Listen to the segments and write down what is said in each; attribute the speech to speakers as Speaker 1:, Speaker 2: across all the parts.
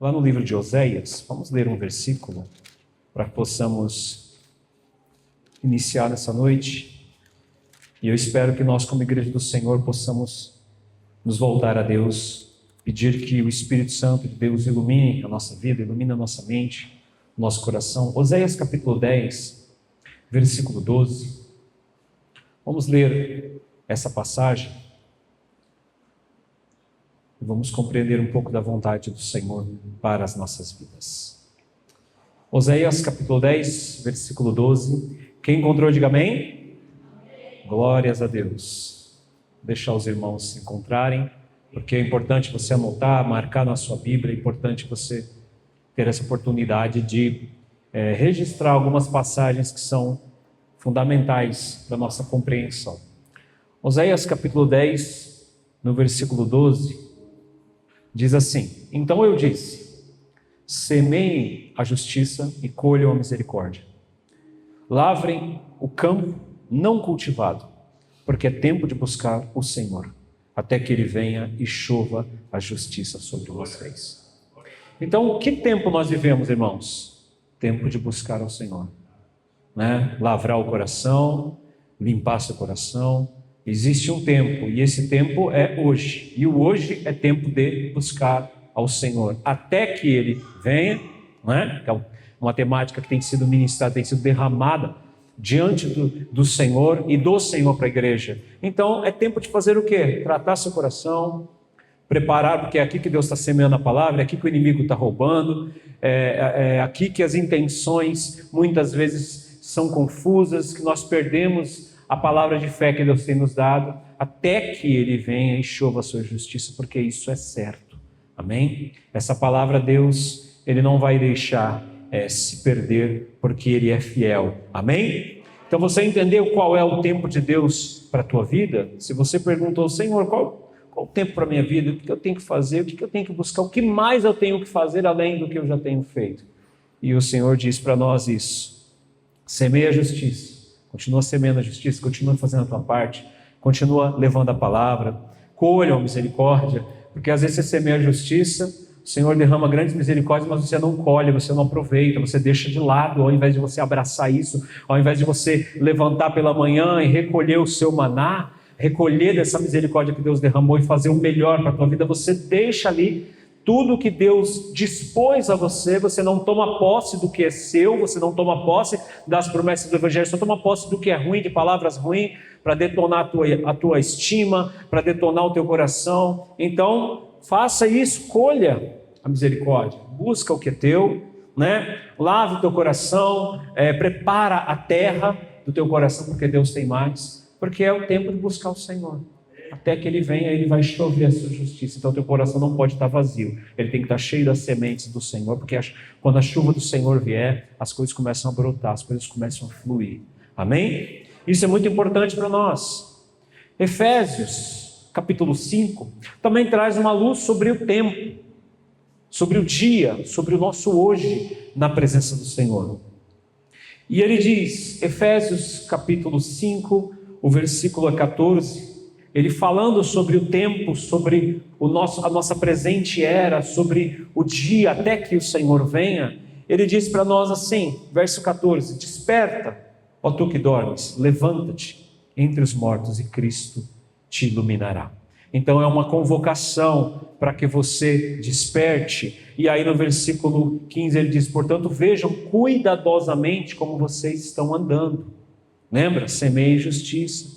Speaker 1: lá no livro de Oséias. Vamos ler um versículo para que possamos iniciar nessa noite. E eu espero que nós, como Igreja do Senhor, possamos nos voltar a Deus, pedir que o Espírito Santo de Deus ilumine a nossa vida, ilumine a nossa mente, o nosso coração. Oséias capítulo 10, versículo 12. Vamos ler essa passagem e vamos compreender um pouco da vontade do Senhor para as nossas vidas. Oséias capítulo 10, versículo 12. Quem encontrou, diga amém. Glórias a Deus. Deixar os irmãos se encontrarem, porque é importante você anotar, marcar na sua Bíblia, é importante você ter essa oportunidade de registrar algumas passagens que são fundamentais para a nossa compreensão. Oséias capítulo 10, no versículo 12, diz assim: Então eu disse, semeiem a justiça e colham a misericórdia. Lavrem o campo não cultivado, porque é tempo de buscar o Senhor, até que Ele venha e chova a justiça sobre vocês. Então, que tempo nós vivemos, irmãos? Tempo de buscar ao Senhor, né? Lavrar o coração, limpar seu coração. Existe um tempo, e esse tempo é hoje. E o hoje é tempo de buscar ao Senhor, até que Ele venha, né? É uma temática que tem sido ministrada, tem sido derramada diante do Senhor e do Senhor para a igreja. Então é tempo de fazer o quê? Tratar seu coração, preparar, porque é aqui que Deus está semeando a palavra, é aqui que o inimigo está roubando, é aqui que as intenções muitas vezes são confusas, que nós perdemos a palavra de fé que Deus tem nos dado, até que Ele venha e chova a sua justiça, porque isso é certo. Amém? Essa palavra, Deus, Ele não vai deixar se perder, porque Ele é fiel. Amém? Então você entendeu qual é o tempo de Deus para a tua vida? Se você perguntou, Senhor, qual o tempo para a minha vida? O que eu tenho que fazer? O que eu tenho que buscar? O que mais eu tenho que fazer além do que eu já tenho feito? E o Senhor diz para nós isso: semeia a justiça, continua semeando a justiça, continua fazendo a tua parte, continua levando a palavra, colha a misericórdia, porque às vezes você semeia a justiça, o Senhor derrama grandes misericórdias, mas você não colhe, você não aproveita, você deixa de lado, ao invés de você abraçar isso, ao invés de você levantar pela manhã e recolher o seu maná, recolher dessa misericórdia que Deus derramou e fazer o melhor para a tua vida, você deixa ali tudo que Deus dispôs a você, você não toma posse do que é seu, você não toma posse das promessas do Evangelho, você toma posse do que é ruim, de palavras ruins, para detonar a tua estima, para detonar o teu coração. Então, faça isso, colha a misericórdia, busca o que é teu, né? Lave o teu coração, prepara a terra do teu coração, porque Deus tem mais, porque é o tempo de buscar o Senhor, até que Ele venha, Ele vai chover a sua justiça. Então o teu coração não pode estar vazio, ele tem que estar cheio das sementes do Senhor, porque quando a chuva do Senhor vier, as coisas começam a brotar, as coisas começam a fluir. Amém? Isso é muito importante para nós. Efésios capítulo 5, também traz uma luz sobre o tempo, sobre o dia, sobre o nosso hoje na presença do Senhor. E ele diz, Efésios capítulo 5, o versículo 14, ele falando sobre o tempo, sobre a nossa presente era, sobre o dia até que o Senhor venha, ele diz para nós assim, verso 14, desperta, ó tu que dormes, levanta-te entre os mortos e Cristo te iluminará. Então é uma convocação para que você desperte. E aí no versículo 15 ele diz, portanto vejam cuidadosamente como vocês estão andando. Lembra? Semeiem justiça,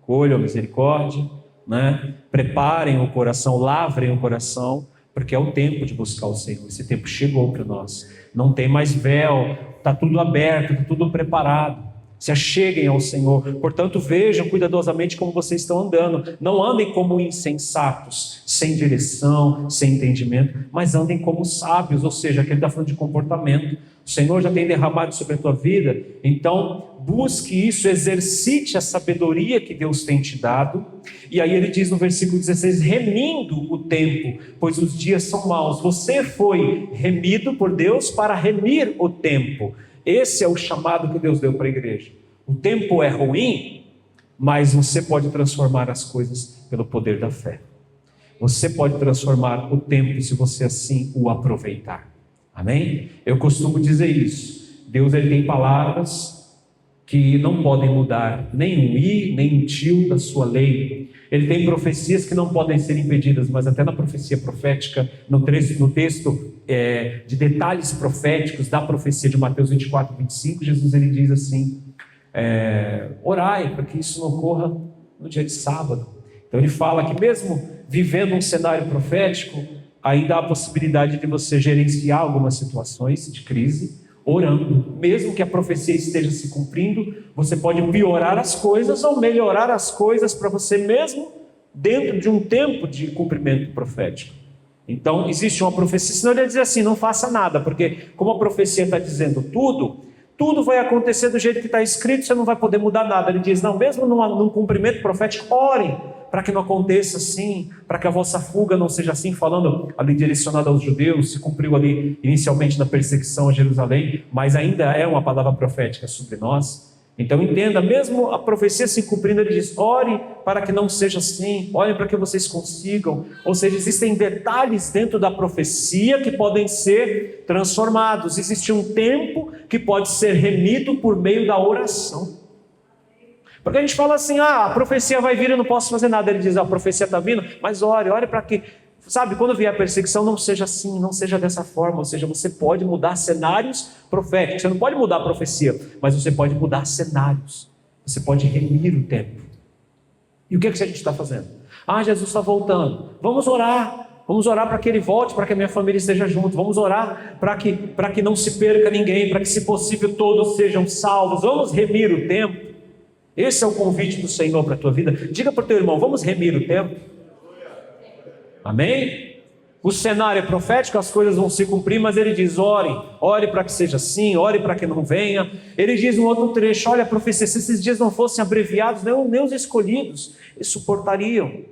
Speaker 1: colham misericórdia, né? Preparem o coração, lavrem o coração, porque é o tempo de buscar o Senhor. Esse tempo chegou para nós. Não tem mais véu, está tudo aberto, está tudo preparado. Se acheguem ao Senhor, portanto vejam cuidadosamente como vocês estão andando, não andem como insensatos, sem direção, sem entendimento, mas andem como sábios, ou seja, aquele está falando de comportamento. O Senhor já tem derramado sobre a tua vida, então busque isso, exercite a sabedoria que Deus tem te dado. E aí ele diz no versículo 16, remindo o tempo, pois os dias são maus. Você foi remido por Deus para remir o tempo. Esse é o chamado que Deus deu para a igreja. O tempo é ruim, mas você pode transformar as coisas pelo poder da fé. Você pode transformar o tempo se você assim o aproveitar. Amém? Eu costumo dizer isso. Deus ele tem palavras que não podem mudar nem um i, nem um tio da sua lei. Ele tem profecias que não podem ser impedidas, mas até na profecia profética, no texto de detalhes proféticos da profecia de Mateus 24, 25, Jesus ele diz assim, orai para que isso não ocorra no dia de sábado. Então ele fala que mesmo vivendo um cenário profético, ainda há a possibilidade de você gerenciar algumas situações de crise, orando. Mesmo que a profecia esteja se cumprindo, você pode piorar as coisas ou melhorar as coisas para você mesmo dentro de um tempo de cumprimento profético. Então existe uma profecia, senão ele diz assim, não faça nada, porque como a profecia está dizendo tudo vai acontecer do jeito que está escrito, você não vai poder mudar nada. Ele diz, não, mesmo num cumprimento profético, orem para que não aconteça assim, para que a vossa fuga não seja assim, falando ali direcionada aos judeus, se cumpriu ali inicialmente na perseguição a Jerusalém, mas ainda é uma palavra profética sobre nós. Então entenda, mesmo a profecia se cumprindo, ele diz, ore para que não seja assim, ore para que vocês consigam. Ou seja, existem detalhes dentro da profecia que podem ser transformados, existe um tempo que pode ser remido por meio da oração. Porque a gente fala assim, a profecia vai vir, eu não posso fazer nada. Ele diz, a profecia está vindo, mas ore para que, sabe, quando vier a perseguição, não seja assim, não seja dessa forma. Ou seja, você pode mudar cenários proféticos. Você não pode mudar a profecia, mas você pode mudar cenários. Você pode remir o tempo. E o que a gente está fazendo? Jesus está voltando. Vamos orar para que ele volte, para que a minha família esteja junto. Vamos orar para que não se perca ninguém, para que, se possível, todos sejam salvos. Vamos remir o tempo. Esse é o convite do Senhor para a tua vida. Diga para o teu irmão, vamos remir o tempo. Amém? O cenário é profético, as coisas vão se cumprir, mas ele diz, ore para que seja assim, ore para que não venha. Ele diz um outro trecho, olha, a profecia, se esses dias não fossem abreviados, nem os escolhidos, eles suportariam.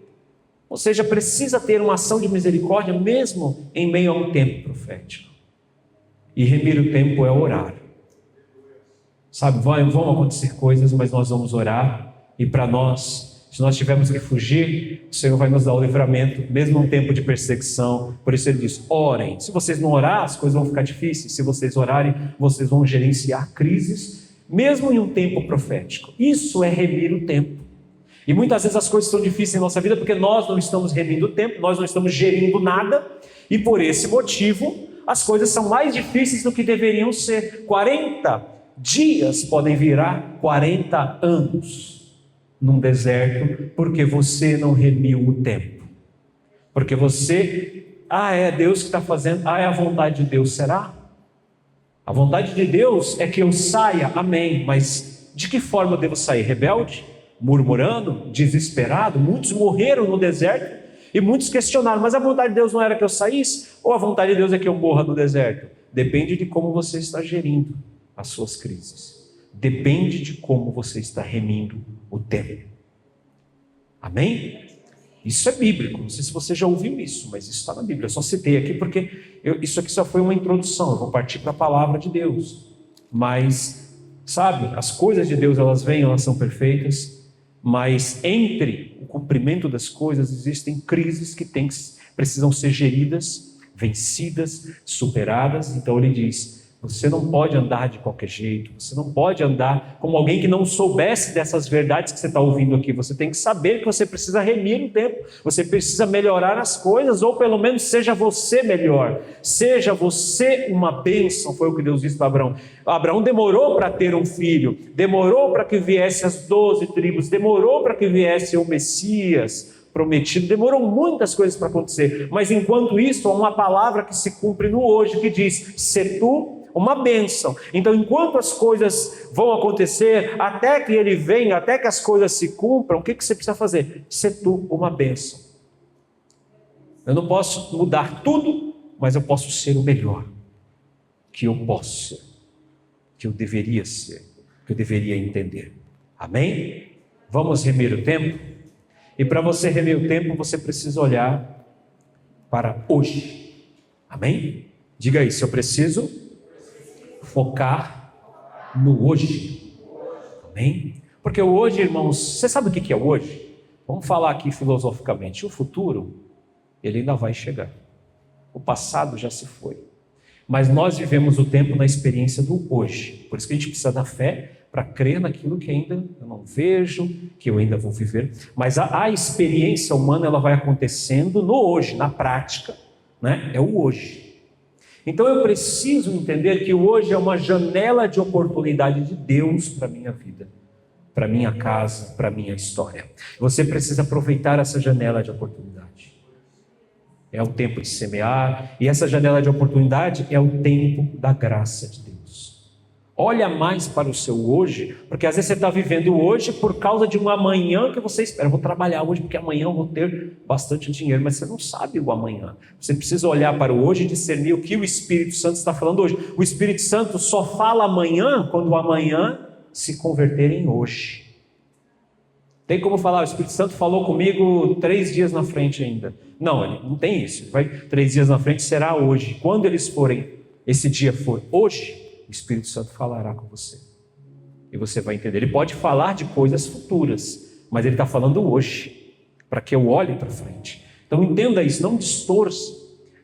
Speaker 1: Ou seja, precisa ter uma ação de misericórdia, mesmo em meio a um tempo profético. E remir o tempo é orar. Sabe, vão acontecer coisas, mas nós vamos orar, e para nós, se nós tivermos que fugir, o Senhor vai nos dar o livramento, mesmo num tempo de perseguição. Por isso ele diz, orem. Se vocês não orar, as coisas vão ficar difíceis. Se vocês orarem, vocês vão gerenciar crises, mesmo em um tempo profético. Isso é remir o tempo. E muitas vezes as coisas estão difíceis em nossa vida, porque nós não estamos remindo o tempo, nós não estamos gerindo nada, e por esse motivo, as coisas são mais difíceis do que deveriam ser. 40 dias podem virar 40 anos num deserto, porque você não remiu o tempo. Porque você, é Deus que está fazendo, é a vontade de Deus, será? A vontade de Deus é que eu saia, amém, mas de que forma eu devo sair? Rebelde? Murmurando? Desesperado? Muitos morreram no deserto e muitos questionaram, mas a vontade de Deus não era que eu saísse? Ou a vontade de Deus é que eu morra no deserto? Depende de como você está gerindo as suas crises. Depende de como você está remindo o tempo. Amém? Isso é bíblico. Não sei se você já ouviu isso, mas isso está na Bíblia. Eu só citei aqui porque isso aqui só foi uma introdução. Eu vou partir para a palavra de Deus. Mas, sabe, as coisas de Deus, elas vêm, elas são perfeitas, mas entre o cumprimento das coisas existem crises que precisam ser geridas, vencidas, superadas. Então ele diz, você não pode andar de qualquer jeito, você não pode andar como alguém que não soubesse dessas verdades que você está ouvindo aqui. Você tem que saber que você precisa remir o tempo, você precisa melhorar as coisas, ou pelo menos seja você melhor, seja você uma bênção. Foi o que Deus disse para Abraão. Abraão demorou para ter um filho, demorou para que viesse as 12 tribos, demorou para que viesse o Messias prometido, demorou muitas coisas para acontecer, mas enquanto isso há uma palavra que se cumpre no hoje, que diz, se tu uma bênção. Então, enquanto as coisas vão acontecer, até que ele venha, até que as coisas se cumpram, o que você precisa fazer? Ser tu uma bênção. Eu não posso mudar tudo, mas eu posso ser o melhor que eu posso ser, que eu deveria ser, que eu deveria entender. Amém? Vamos remir o tempo? E para você remir o tempo, você precisa olhar para hoje. Amém? Diga isso, eu preciso focar no hoje. Amém? Porque o hoje, irmãos, você sabe o que é o hoje? Vamos falar aqui filosoficamente. O futuro ele ainda vai chegar. O passado já se foi. Mas nós vivemos o tempo na experiência do hoje. Por isso que a gente precisa da fé para crer naquilo que ainda eu não vejo, que eu ainda vou viver. Mas a experiência humana, ela vai acontecendo no hoje, na prática, né? É o hoje. Então eu preciso entender que o hoje é uma janela de oportunidade de Deus para a minha vida, para a minha casa, para a minha história. Você precisa aproveitar essa janela de oportunidade. É o tempo de semear, e essa janela de oportunidade é o tempo da graça de Deus. Olha mais para o seu hoje, porque às vezes você está vivendo o hoje por causa de um amanhã que você espera. Eu vou trabalhar hoje porque amanhã eu vou ter bastante dinheiro, mas você não sabe o amanhã. Você precisa olhar para o hoje e discernir o que o Espírito Santo está falando hoje. O Espírito Santo só fala amanhã quando o amanhã se converter em hoje. Tem como falar, o Espírito Santo falou comigo 3 dias na frente ainda. Não, ele não tem isso. 3 dias na frente será hoje. Quando eles forem, esse dia for hoje, o Espírito Santo falará com você. E você vai entender. Ele pode falar de coisas futuras, mas ele está falando hoje, para que eu olhe para frente. Então entenda isso, não distorça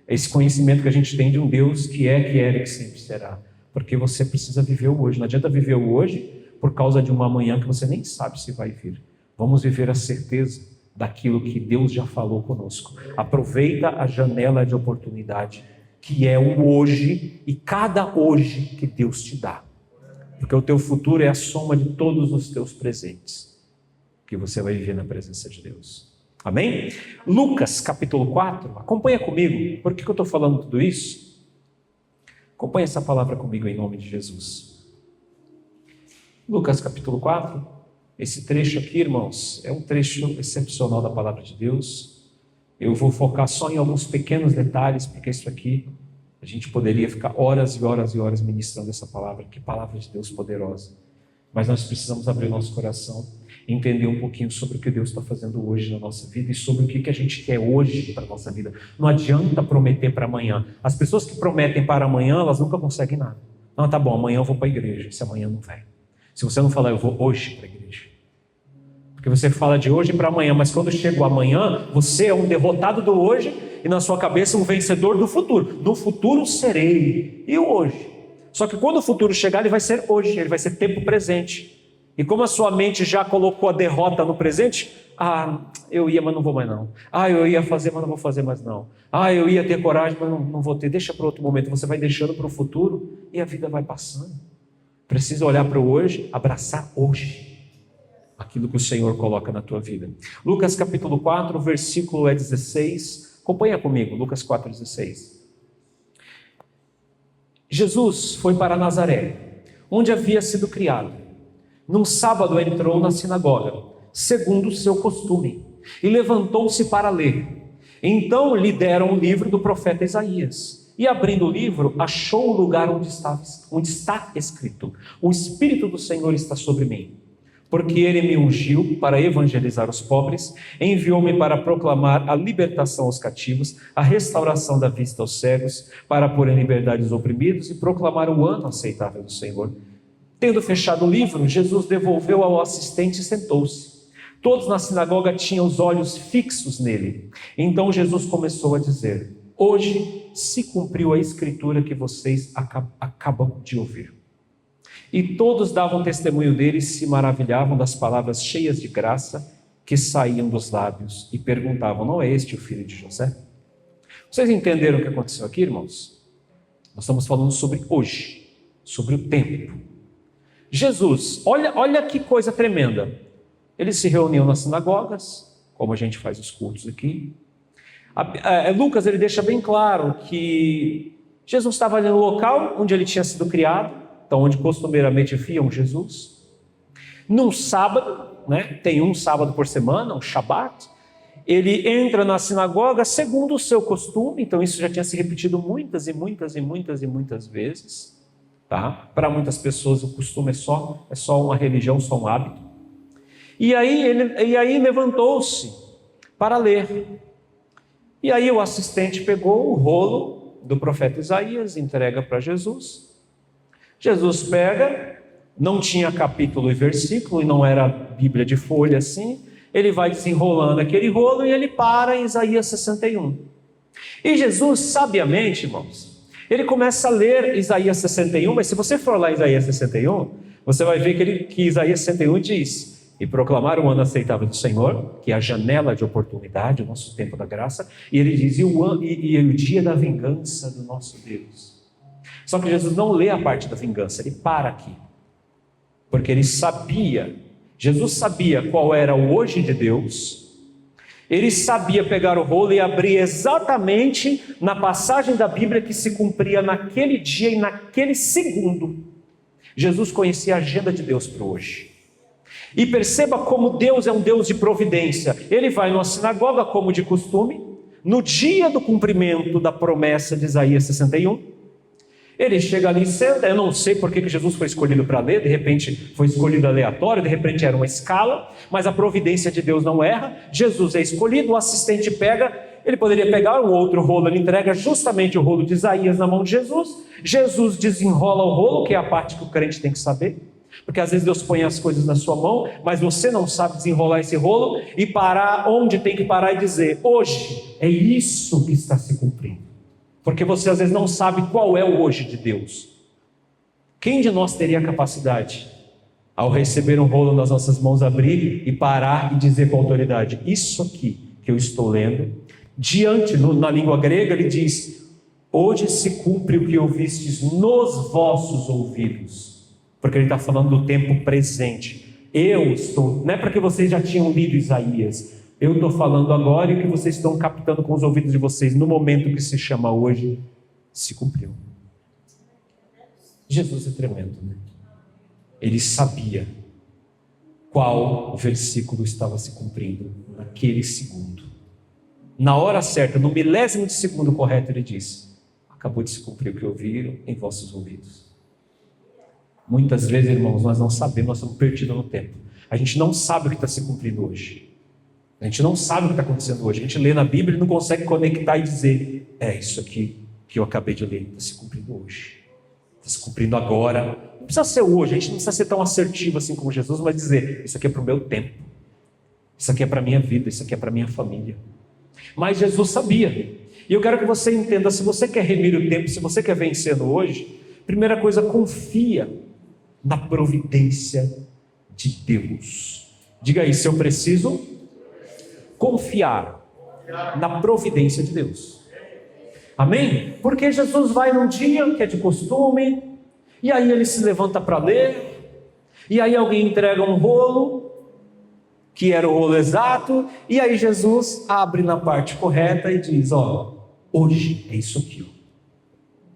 Speaker 1: esse conhecimento que a gente tem de um Deus que é, que era e que sempre será. Porque você precisa viver o hoje. Não adianta viver o hoje por causa de uma amanhã que você nem sabe se vai vir. Vamos viver a certeza daquilo que Deus já falou conosco. Aproveita a janela de oportunidade, que é o hoje, e cada hoje que Deus te dá. Porque o teu futuro é a soma de todos os teus presentes, que você vai viver na presença de Deus. Amém? Lucas capítulo 4, acompanha comigo. Por que eu estou falando tudo isso? Acompanha essa palavra comigo em nome de Jesus. Lucas capítulo 4, esse trecho aqui, irmãos, é um trecho excepcional da palavra de Deus. Eu vou focar só em alguns pequenos detalhes, porque isso aqui, a gente poderia ficar horas e horas e horas ministrando essa palavra. Que palavra de Deus poderosa. Mas nós precisamos abrir nosso coração, entender um pouquinho sobre o que Deus está fazendo hoje na nossa vida e sobre o que a gente quer hoje para a nossa vida. Não adianta prometer para amanhã. As pessoas que prometem para amanhã, elas nunca conseguem nada. Não, tá bom, amanhã eu vou para a igreja. Se amanhã não vai. Se você não falar, eu vou hoje para a igreja. Porque você fala de hoje para amanhã, mas quando chega o amanhã, você é um derrotado do hoje e na sua cabeça um vencedor do futuro. No futuro serei. E o hoje? Só que quando o futuro chegar, ele vai ser hoje, ele vai ser tempo presente. E como a sua mente já colocou a derrota no presente, eu ia, mas não vou mais não. Eu ia fazer, mas não vou fazer mais não. Eu ia ter coragem, mas não vou ter. Deixa para outro momento. Você vai deixando para o futuro e a vida vai passando. Precisa olhar para o hoje, abraçar hoje aquilo que o Senhor coloca na tua vida. Lucas capítulo 4, versículo 16. Acompanha comigo, Lucas 4, 16. Jesus foi para Nazaré, onde havia sido criado. Num sábado entrou na sinagoga, segundo o seu costume, e levantou-se para ler. Então lhe deram o livro do profeta Isaías. E abrindo o livro, achou o lugar onde está escrito: o Espírito do Senhor está sobre mim, porque ele me ungiu para evangelizar os pobres, enviou-me para proclamar a libertação aos cativos, a restauração da vista aos cegos, para pôr em liberdade os oprimidos e proclamar o ano aceitável do Senhor. Tendo fechado o livro, Jesus devolveu ao assistente e sentou-se. Todos na sinagoga tinham os olhos fixos nele. Então Jesus começou a dizer: hoje se cumpriu a escritura que vocês acabam de ouvir. E todos davam testemunho dele e se maravilhavam das palavras cheias de graça que saíam dos lábios e perguntavam: não é este o filho de José? Vocês entenderam o que aconteceu aqui, irmãos? Nós estamos falando sobre hoje, sobre o tempo. Jesus, olha que coisa tremenda. Ele se reuniu nas sinagogas, como a gente faz os cultos aqui. Lucas, ele deixa bem claro que Jesus estava ali no local onde ele tinha sido criado, então onde costumeiramente viam Jesus. Num sábado, tem um sábado por semana, um Shabat, ele entra na sinagoga segundo o seu costume. Então isso já tinha se repetido muitas vezes. Tá? Para muitas pessoas o costume é só uma religião, só um hábito. E aí levantou-se para ler. E aí o assistente pegou o rolo do profeta Isaías, entrega para Jesus. Jesus pega, não tinha capítulo e versículo, e não era Bíblia de folha assim. ele vai desenrolando aquele rolo e ele para em Isaías 61. E Jesus, sabiamente, irmãos, ele começa a ler Isaías 61, mas se você for lá em Isaías 61, você vai ver que Isaías 61 diz: e proclamar o ano aceitável do Senhor, que é a janela de oportunidade, o nosso tempo da graça, e ele diz, e o dia da vingança do nosso Deus. Só que Jesus não lê a parte da vingança, ele para aqui, porque ele sabia, Jesus sabia qual era o hoje de Deus. Ele sabia pegar o rolo e abrir exatamente na passagem da Bíblia que se cumpria naquele dia e naquele segundo. Jesus conhecia a agenda de Deus para hoje. E perceba como Deus é um Deus de providência. Ele vai numa sinagoga como de costume, no dia do cumprimento da promessa de Isaías 61. Ele chega ali e senta. Eu não sei por que Jesus foi escolhido para ler, de repente foi escolhido aleatório, de repente era uma escala, mas a providência de Deus não erra. Jesus é escolhido, o assistente pega, ele poderia pegar um outro rolo, ele entrega justamente o rolo de Isaías na mão de Jesus. Jesus desenrola o rolo, que é a parte que o crente tem que saber, porque às vezes Deus põe as coisas na sua mão, mas você não sabe desenrolar esse rolo e parar onde tem que parar e dizer: hoje é isso que está se cumprindo. Porque você às vezes não sabe qual é o hoje de Deus. Quem de nós teria a capacidade, ao receber um rolo nas nossas mãos, abrir e parar e dizer com autoridade: isso aqui que eu estou lendo, na língua grega ele diz: hoje se cumpre o que ouvistes nos vossos ouvidos. Porque ele está falando do tempo presente. Eu estou, não é porque vocês já tinham lido Isaías, eu estou falando agora e o que vocês estão captando com os ouvidos de vocês no momento que se chama hoje, se cumpriu. Jesus é tremendo, né? Ele sabia qual versículo estava se cumprindo naquele segundo. Na hora certa, no milésimo de segundo correto, ele disse: acabou de se cumprir o que ouviram em vossos ouvidos. Muitas vezes, irmãos, nós não sabemos, nós estamos perdidos no tempo. A gente não sabe o que está se cumprindo hoje. A gente não sabe o que está acontecendo hoje. A gente lê na Bíblia e não consegue conectar e dizer: é isso aqui que eu acabei de ler, está se cumprindo hoje, está se cumprindo agora. Não precisa ser hoje, a gente não precisa ser tão assertivo assim como Jesus, mas dizer: isso aqui é para o meu tempo, isso aqui é para a minha vida, isso aqui é para a minha família. Mas Jesus sabia. E eu quero que você entenda: se você quer remir o tempo, se você quer vencer no hoje, primeira coisa, confia na providência de Deus. Diga aí: se eu preciso confiar na providência de Deus. Amém? Porque Jesus vai num dia que é de costume, e aí ele se levanta para ler, e aí alguém entrega um rolo, que era o rolo exato, e aí Jesus abre na parte correta e diz: ó, hoje é isso aqui, ó.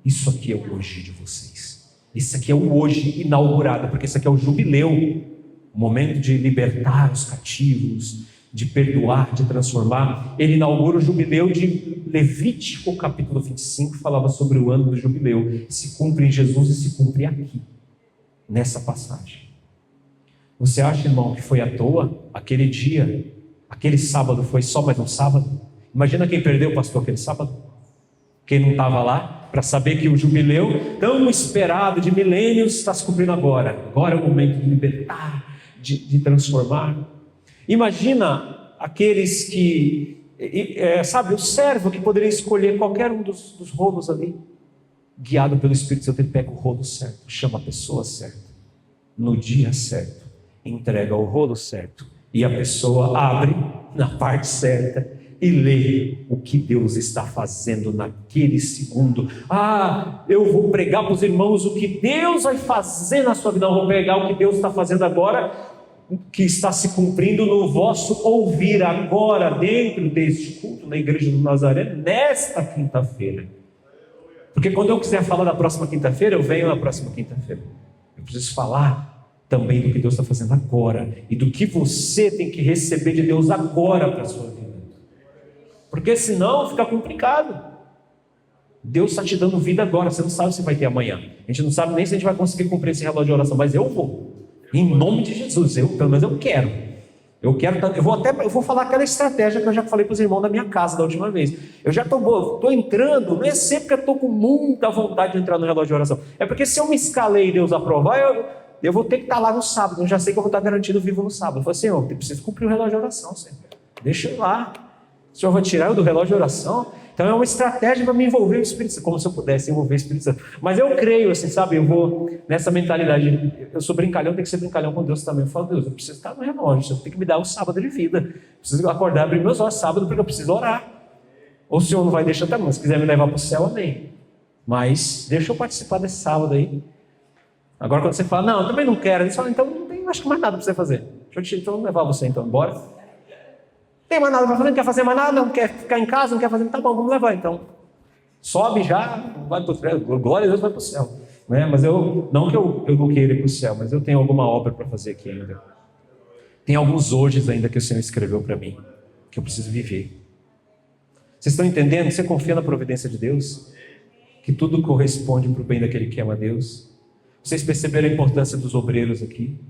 Speaker 1: Isso aqui é o hoje de vocês. Isso aqui é o hoje inaugurado, porque isso aqui é o jubileu, o momento de libertar os cativos, de perdoar, de transformar. Ele inaugura o jubileu de Levítico, capítulo 25, falava sobre o ano do jubileu. Se cumpre em Jesus e se cumpre aqui, nessa passagem. Você acha, irmão, que foi à toa aquele dia, aquele sábado foi só mais um sábado? Imagina quem perdeu, pastor, aquele sábado. Quem não estava lá, para saber que o jubileu tão esperado de milênios está se cumprindo agora. Agora é o momento de libertar, de transformar. Imagina aqueles que, sabe, o servo que poderia escolher qualquer um dos rolos ali, guiado pelo Espírito Santo, ele pega o rolo certo, chama a pessoa certa, no dia certo, entrega o rolo certo, e a pessoa abre na parte certa e lê o que Deus está fazendo naquele segundo. Eu vou pregar para os irmãos o que Deus vai fazer na sua vida. Eu vou pregar o que Deus está fazendo agora, que está se cumprindo no vosso ouvir agora, dentro deste culto, na igreja do Nazaré, nesta quinta-feira. Porque quando eu quiser falar da próxima quinta-feira, eu venho na próxima quinta-feira. Eu preciso falar também do que Deus está fazendo agora, e do que você tem que receber de Deus agora para a sua vida. Porque senão fica complicado. Deus está te dando vida agora, você não sabe se vai ter amanhã. A gente não sabe nem se a gente vai conseguir cumprir esse relógio de oração, mas eu vou. Em nome de Jesus, pelo menos eu quero. Eu vou falar aquela estratégia que eu já falei para os irmãos da minha casa da última vez. Eu já estou entrando, não é sempre que eu estou com muita vontade de entrar no relógio de oração. É porque se eu me escalei e Deus aprovar, Eu vou ter que estar lá no sábado, eu já sei que eu vou estar garantido vivo no sábado. Eu falei, Senhor, eu preciso cumprir o relógio de oração, Senhor. Deixa eu ir lá. O Senhor vai tirar eu do relógio de oração? Então é uma estratégia para me envolver o Espírito Santo, como se eu pudesse envolver o Espírito Santo. Mas eu creio, assim, sabe, eu vou nessa mentalidade, eu sou brincalhão, tem que ser brincalhão com Deus também. Eu falo, Deus, eu preciso estar no relógio, você tem que me dar um sábado de vida. Eu preciso acordar, abrir meus olhos sábado, porque eu preciso orar. Ou o Senhor não vai deixar também, se quiser me levar para o céu, amém. Mas deixa eu participar desse sábado aí. Agora quando você fala, não, eu também não quero, eles falam, então não tem, acho que mais nada para você fazer. Então levar você então embora. Não tem mais nada para fazer, não quer fazer mais nada, não quer ficar em casa, não quer fazer, tá bom, vamos levar então. Sobe já, vai para o céu, glória a Deus, vai para o céu. Né? Mas não que eu não queira ir para o céu, mas eu tenho alguma obra para fazer aqui ainda. Tem alguns hojes ainda que o Senhor escreveu para mim, que eu preciso viver. Vocês estão entendendo? Você confia na providência de Deus? Que tudo corresponde para o bem daquele que ama Deus? Vocês perceberam a importância dos obreiros aqui?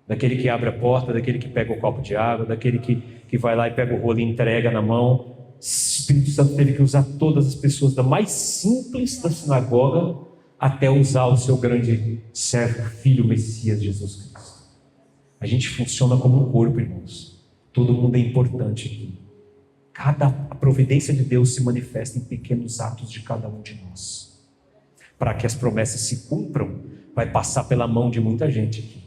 Speaker 1: Daquele que abre a porta, daquele que pega o copo de água, daquele que vai lá e pega o rolo e entrega na mão. O Espírito Santo teve que usar todas as pessoas, da mais simples da sinagoga, até usar o seu grande servo, filho, Messias, Jesus Cristo. A gente funciona como um corpo, irmãos. Todo mundo é importante aqui. A providência de Deus se manifesta em pequenos atos de cada um de nós. Para que as promessas se cumpram, vai passar pela mão de muita gente aqui.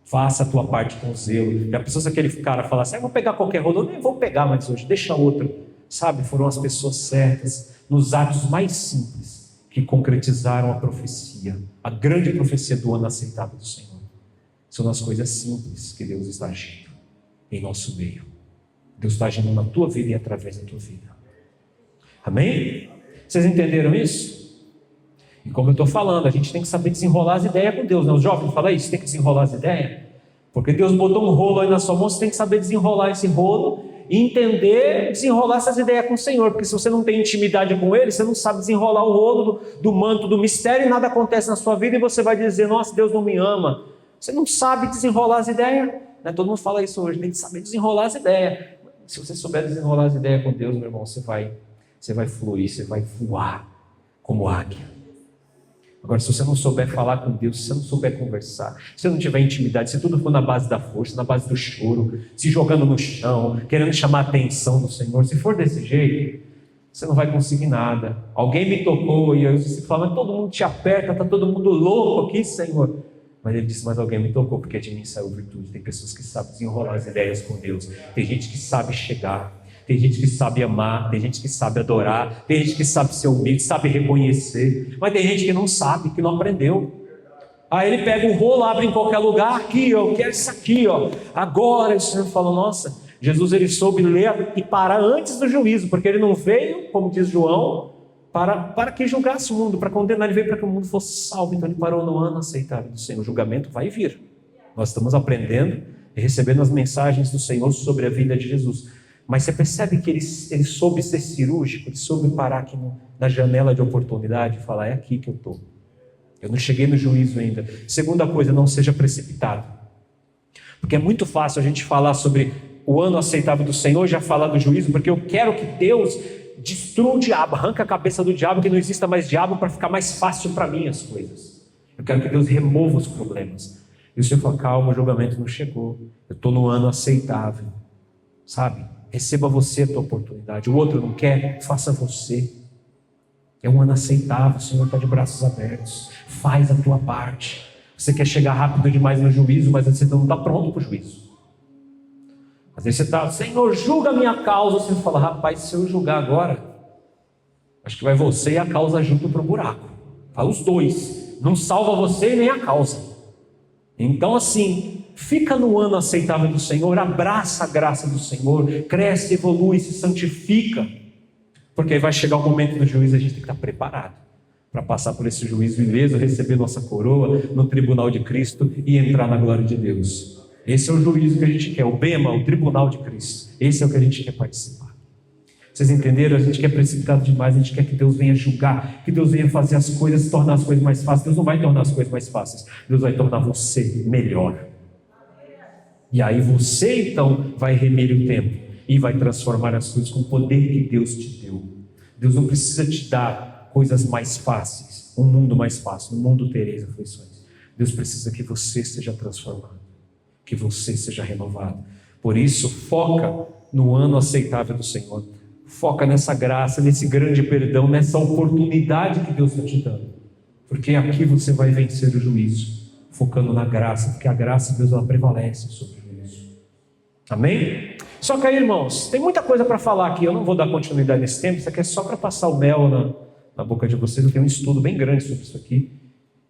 Speaker 1: Faça a tua parte com zelo. Já pensou se aquele cara falar assim, eu vou pegar qualquer rolo? Eu nem vou pegar mais hoje, deixa outro. Sabe, foram as pessoas certas, nos atos mais simples, que concretizaram a profecia, a grande profecia do ano aceitável do Senhor. São as coisas simples que Deus está agindo em nosso meio. Deus está agindo na tua vida e através da tua vida. Amém? Vocês entenderam isso? E como eu estou falando, a gente tem que saber desenrolar as ideias com Deus. Não, os jovens falam isso, tem que desenrolar as ideias. Porque Deus botou um rolo aí na sua mão, você tem que saber desenrolar esse rolo e entender, desenrolar essas ideias com o Senhor. Porque se você não tem intimidade com Ele, você não sabe desenrolar o rolo do manto do mistério e nada acontece na sua vida e você vai dizer, nossa, Deus não me ama. Você não sabe desenrolar as ideias. Né? Todo mundo fala isso hoje, tem que saber desenrolar as ideias. Se você souber desenrolar as ideias com Deus, meu irmão, você vai fluir, você vai voar como águia. Agora, se você não souber falar com Deus, se você não souber conversar, se você não tiver intimidade, se tudo for na base da força, na base do choro, se jogando no chão, querendo chamar a atenção do Senhor, se for desse jeito, você não vai conseguir nada. Alguém me tocou e eu disse, mas todo mundo te aperta, está todo mundo louco aqui, Senhor. Mas ele disse, mas alguém me tocou, porque de mim saiu virtude. Tem pessoas que sabem desenrolar as ideias com Deus. Tem gente que sabe chegar. Tem gente que sabe amar. Tem gente que sabe adorar. Tem gente que sabe ser humilde, sabe reconhecer. Mas tem gente que não sabe, que não aprendeu. Aí ele pega o rolo, abre em qualquer lugar. Aqui, ó, eu quero isso aqui, ó. Agora, o Senhor falou, nossa, Jesus ele soube ler e parar antes do juízo. Porque ele não veio, como diz João, para que julgasse o mundo, para condenar. Ele veio para que o mundo fosse salvo. Então ele parou no ano aceitável do Senhor. O julgamento vai vir. Nós estamos aprendendo e recebendo as mensagens do Senhor sobre a vida de Jesus. Mas você percebe que ele soube ser cirúrgico, ele soube parar aqui na janela de oportunidade e falar, é aqui que eu estou. Eu não cheguei no juízo ainda. Segunda coisa, não seja precipitado. Porque é muito fácil a gente falar sobre o ano aceitável do Senhor, já falar do juízo, porque eu quero que Deus destrua o diabo, arranca a cabeça do diabo, que não exista mais diabo, para ficar mais fácil para mim as coisas. Eu quero que Deus remova os problemas. E o Senhor fala, calma, o julgamento não chegou. Eu estou no ano aceitável. Sabe? Receba você a tua oportunidade. O outro não quer, faça você. É um ano aceitável, o Senhor está de braços abertos. Faz a tua parte. Você quer chegar rápido demais no juízo, mas você não está pronto para o juízo. Às vezes você está, Senhor, julga a minha causa. Você fala, rapaz, se eu julgar agora, acho que vai você e a causa junto para o buraco. Fala os dois. Não salva você e nem a causa. Então assim, fica no ano aceitável do Senhor, abraça a graça do Senhor, cresce, evolui, se santifica. Porque aí vai chegar o momento do juízo, a gente tem que estar preparado para passar por esse juízo ileso, receber nossa coroa no tribunal de Cristo e entrar na glória de Deus. Esse é o juízo que a gente quer, o bema, o tribunal de Cristo. Esse é o que a gente quer participar. Vocês entenderam? A gente quer precipitado demais, a gente quer que Deus venha julgar, que Deus venha fazer as coisas, tornar as coisas mais fáceis. Deus não vai tornar as coisas mais fáceis, Deus vai tornar você melhor. E aí você então vai remir o tempo e vai transformar as coisas com o poder que Deus te deu. Deus não precisa te dar coisas mais fáceis, um mundo mais fácil. No mundo tereis aflições. Deus precisa que você seja transformado, que você seja renovado. Por isso, foca no ano aceitável do Senhor. Foca nessa graça, nesse grande perdão, nessa oportunidade que Deus está te dando. Porque aqui você vai vencer o juízo, focando na graça, porque a graça de Deus ela prevalece sobre o juízo. Amém? Só que aí, irmãos, tem muita coisa para falar aqui. Eu não vou dar continuidade nesse tempo. Isso aqui é só para passar o mel na boca de vocês. Eu tenho um estudo bem grande sobre isso aqui.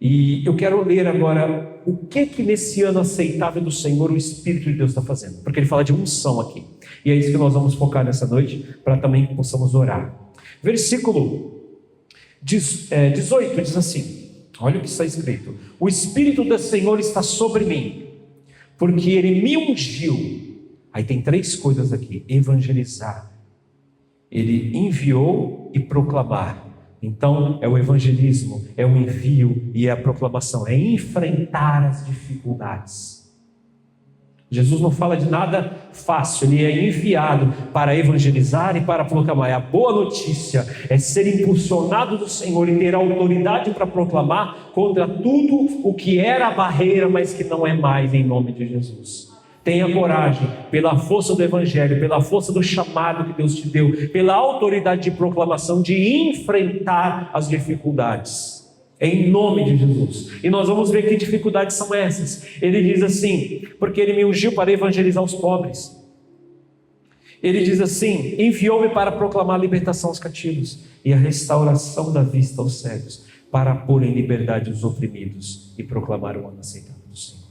Speaker 1: E eu quero ler agora o que nesse ano aceitável do Senhor o Espírito de Deus está fazendo. Porque ele fala de unção aqui. E é isso que nós vamos focar nessa noite, para também que possamos orar. Versículo 18 diz assim, olha o que está escrito. O Espírito do Senhor está sobre mim, porque Ele me ungiu. Aí tem 3 coisas aqui. Evangelizar. Ele enviou e proclamar. Então, é o evangelismo, é o envio e é a proclamação, é enfrentar as dificuldades. Jesus não fala de nada fácil, ele é enviado para evangelizar e para proclamar. É a boa notícia, é ser impulsionado do Senhor e ter autoridade para proclamar contra tudo o que era a barreira, mas que não é mais, em nome de Jesus. Tenha coragem, pela força do Evangelho, pela força do chamado que Deus te deu, pela autoridade de proclamação, de enfrentar as dificuldades, em nome de Jesus. E nós vamos ver que dificuldades são essas. Ele diz assim, porque Ele me ungiu para evangelizar os pobres. Ele diz assim, enviou-me para proclamar a libertação aos cativos e a restauração da vista aos cegos, para pôr em liberdade os oprimidos e proclamar o ano aceitável do Senhor.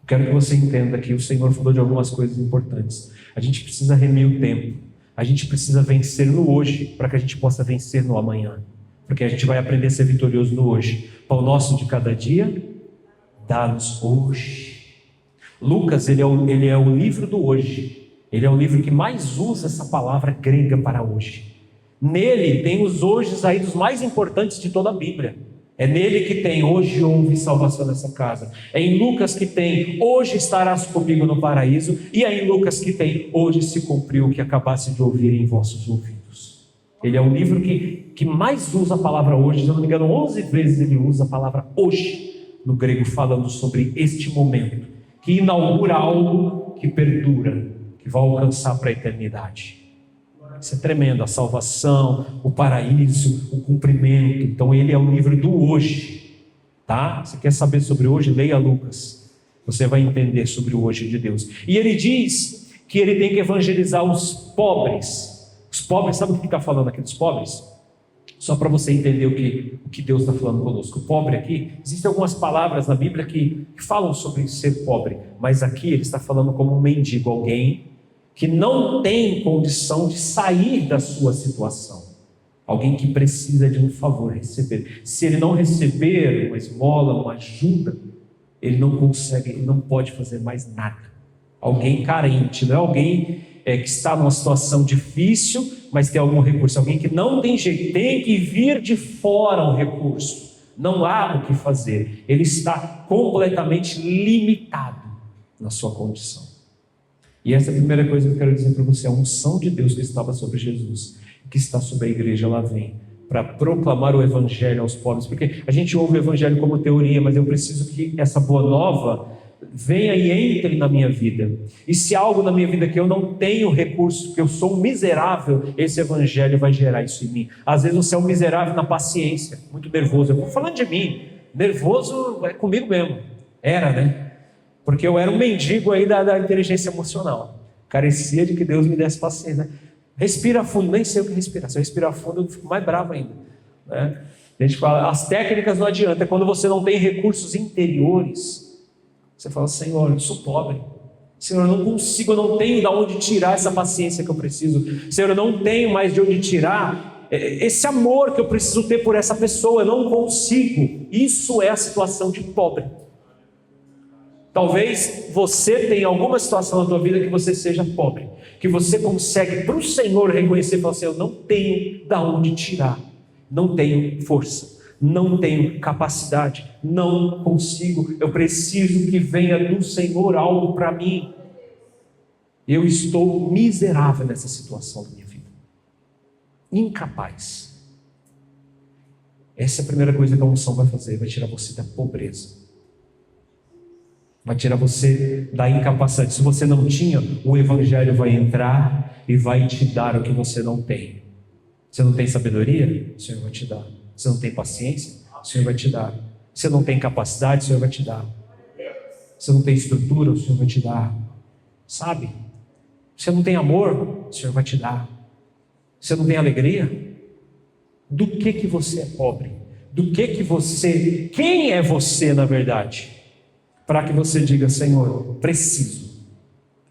Speaker 1: Quero que você entenda que o Senhor falou de algumas coisas importantes. A gente precisa remir o tempo. A gente precisa vencer no hoje, para que a gente possa vencer no amanhã. Porque a gente vai aprender a ser vitorioso no hoje. Pão nosso de cada dia, dá-nos hoje. Lucas, ele é o livro do hoje. Ele é o livro que mais usa essa palavra grega para hoje. Nele tem os hojes aí dos mais importantes de toda a Bíblia. É nele que tem, hoje houve salvação nessa casa. É em Lucas que tem, hoje estarás comigo no paraíso. E é em Lucas que tem, hoje se cumpriu o que acabasse de ouvir em vossos ouvidos. Ele é o livro que mais usa a palavra hoje. Se eu não me engano, 11 vezes ele usa a palavra hoje, no grego, falando sobre este momento, que inaugura algo que perdura, que vai alcançar para a eternidade. Isso é tremendo, a salvação, o paraíso, o cumprimento. Então ele é o livro do hoje, tá? Você quer saber sobre hoje? Leia Lucas. Você vai entender sobre o hoje de Deus. E ele diz que ele tem que evangelizar os pobres. Os pobres, sabe o que está falando aqui dos pobres? Só para você entender o que Deus está falando conosco. O pobre aqui, existem algumas palavras na Bíblia que falam sobre ser pobre, mas aqui ele está falando como um mendigo, alguém que não tem condição de sair da sua situação. Alguém que precisa de um favor receber. Se ele não receber uma esmola, uma ajuda, ele não consegue, ele não pode fazer mais nada. Alguém carente, não é alguém que está numa situação difícil, mas tem algum recurso. Alguém que não tem jeito, tem que vir de fora um recurso. Não há o que fazer. Ele está completamente limitado na sua condição. E essa é a primeira coisa que eu quero dizer para você, a unção de Deus que estava sobre Jesus, que está sobre a igreja, ela vem para proclamar o evangelho aos pobres, porque a gente ouve o evangelho como teoria, mas eu preciso que essa boa nova venha e entre na minha vida. E se há algo na minha vida que eu não tenho recurso, que eu sou um miserável, esse evangelho vai gerar isso em mim. Às vezes você é um miserável na paciência, muito nervoso. Eu estou falando de mim, nervoso é comigo mesmo, era, né? Porque eu era um mendigo aí da inteligência emocional. Carecia de que Deus me desse paciência, né? Respira fundo, nem sei o que respirar. Se eu respirar fundo, eu fico mais bravo ainda, né? A gente fala, as técnicas não adiantam. É quando você não tem recursos interiores. Você fala, Senhor, eu sou pobre. Senhor, eu não consigo, eu não tenho de onde tirar essa paciência que eu preciso. Senhor, eu não tenho mais de onde tirar esse amor que eu preciso ter por essa pessoa. Eu não consigo. Isso é a situação de pobre. Talvez você tenha alguma situação na tua vida que você seja pobre, que você consegue para o Senhor reconhecer e falar assim, eu não tenho de onde tirar, não tenho força, não tenho capacidade, não consigo, eu preciso que venha do Senhor algo para mim. Eu estou miserável nessa situação da minha vida, incapaz. Essa é a primeira coisa que a unção vai fazer, vai tirar você da pobreza. Vai tirar você da incapacidade. Se você não tinha, o Evangelho vai entrar e vai te dar o que você não tem. Você não tem sabedoria? O Senhor vai te dar. Você não tem paciência? O Senhor vai te dar. Você não tem capacidade? O Senhor vai te dar. Você não tem estrutura? O Senhor vai te dar. Sabe? Você não tem amor? O Senhor vai te dar. Você não tem alegria? Do que você é pobre? Do que você... Quem é você, na verdade? Para que você diga, Senhor, preciso.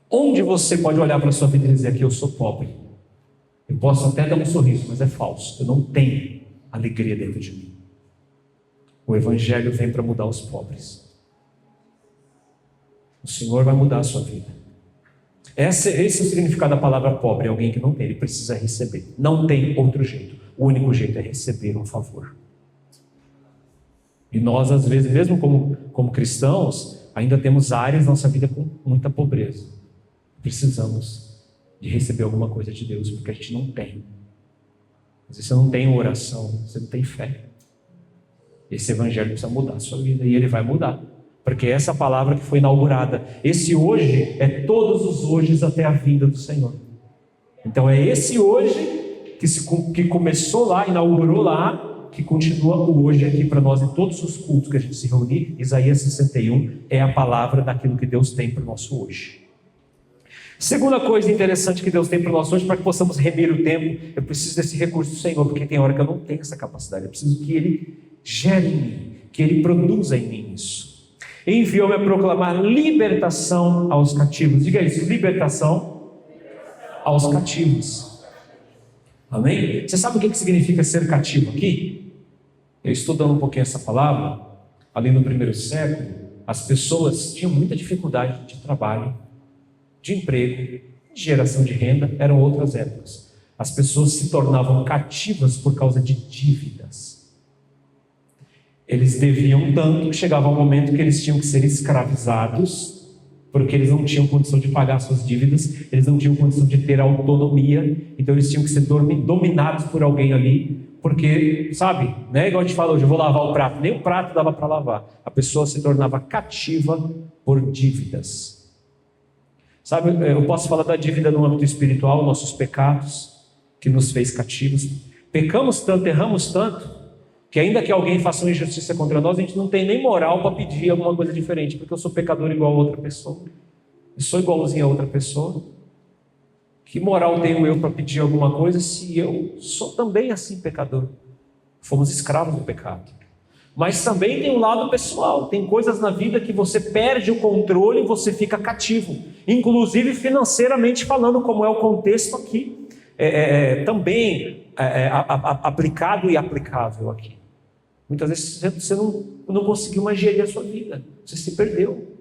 Speaker 1: Onde você pode olhar para a sua vida e dizer que eu sou pobre? Eu posso até dar um sorriso, mas é falso. Eu não tenho alegria dentro de mim. O Evangelho vem para mudar os pobres. O Senhor vai mudar a sua vida. Esse é o significado da palavra pobre. É alguém que não tem, ele precisa receber. Não tem outro jeito. O único jeito é receber um favor. E nós, às vezes, mesmo como cristãos, ainda temos áreas da nossa vida com muita pobreza. Precisamos de receber alguma coisa de Deus, porque a gente não tem. Às vezes você não tem oração, você não tem fé. Esse Evangelho precisa mudar a sua vida, e ele vai mudar. Porque essa palavra que foi inaugurada, esse hoje é todos os hojes até a vinda do Senhor. Então é esse hoje que começou lá, inaugurou lá, que continua o hoje aqui para nós em todos os cultos que a gente se reunir. Isaías 61 é a palavra daquilo que Deus tem para o nosso hoje. Segunda coisa interessante que Deus tem para nós hoje, para que possamos remir o tempo, eu preciso desse recurso do Senhor, porque tem hora que eu não tenho essa capacidade. Eu preciso que Ele gere em mim, que Ele produza em mim isso. Enviou-me a proclamar libertação aos cativos. Diga isso, libertação aos cativos. Amém? Você sabe o que significa ser cativo aqui? Eu estudando um pouquinho essa palavra, ali no primeiro século, as pessoas tinham muita dificuldade de trabalho, de emprego, de geração de renda, eram outras épocas. As pessoas se tornavam cativas por causa de dívidas. Eles deviam tanto que chegava um momento que eles tinham que ser escravizados, porque eles não tinham condição de pagar suas dívidas, eles não tinham condição de ter autonomia, então eles tinham que ser dominados por alguém ali, porque, sabe, né, igual a gente fala hoje, eu vou lavar o prato, nem o prato dava para lavar, a pessoa se tornava cativa por dívidas. Sabe, eu posso falar da dívida no âmbito espiritual, nossos pecados, que nos fez cativos, pecamos tanto, erramos tanto, que ainda que alguém faça uma injustiça contra nós, a gente não tem nem moral para pedir alguma coisa diferente, porque eu sou pecador igual a outra pessoa. Eu sou igualzinho a outra pessoa. Que moral tenho eu para pedir alguma coisa se eu sou também assim pecador? Fomos escravos do pecado. Mas também tem um lado pessoal. Tem coisas na vida que você perde o controle e você fica cativo. Inclusive financeiramente falando, como é o contexto aqui. Também aplicado e aplicável aqui. Muitas vezes você não conseguiu mais gerir a sua vida, você se perdeu.